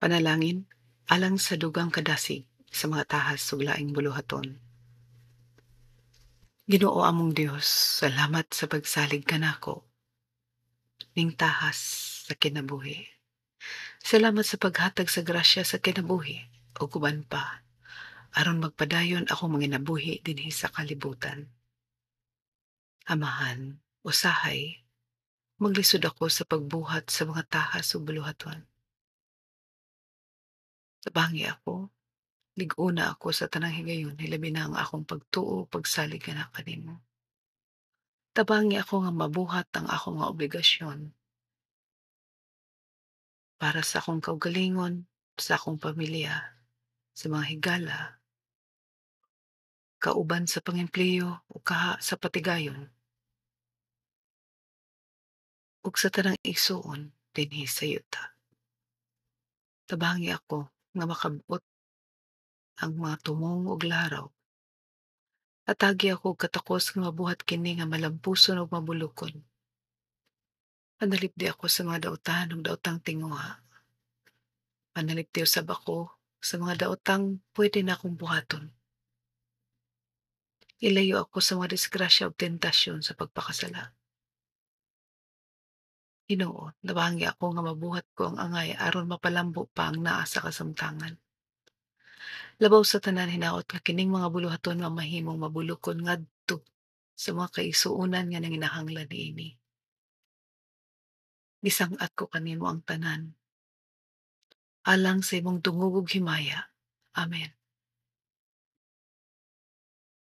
Panalangin alang sa dugang kadasig sa mga tahas ug laing buluhaton. Ginoo among Dios, salamat sa pagsalig kanako ning tahas sa kinabuhi. Salamat sa paghatag sa grasya sa kinabuhi ug uban pa aron magpadayon ako manginabuhi dinhi sa kalibutan. Amahan, usahay, maglisod ako sa pagbuhat sa mga tahas ug buluhaton. Tabangi ako, lig-una ako sa tanang higayon, hilabi na ang akong pagtuo, pagsalig kana kanimo. Tabangi ako nga mabuhat ang akong nga obligasyon para sa akong kaugalingon, sa akong pamilya, sa mga higala, kauban sa pangempleyo o kaha sa patigayon, ug sa tanang igsuon dinhi sa yuta. Tabangi ako nga makabot ang mga tumong ug laraw. Atagi ako og katakos nga mabuhat kini nga malampuson ug mabulokon. Panalipdi ako sa mga dautan ug daotang tinguha. Panalipdi usab ako sa mga daotang pwede na akong buhaton. Ilayo ako sa mga disgrasya ug tentasyon sa pagpakasala. Ginoo, nabangi ako nga mabuhat ko ang angay aron mapalambo pa ang naa sa kasamtangan. Labaw sa tanan hinaot nga kining mga buluhaton nga mahimong mabulokon ngadto sa mga kaigsuonan nga nanginahanglan niini. Gisang-at ko kanimo ang tanan alang sa imong dungog ug himaya. Amen.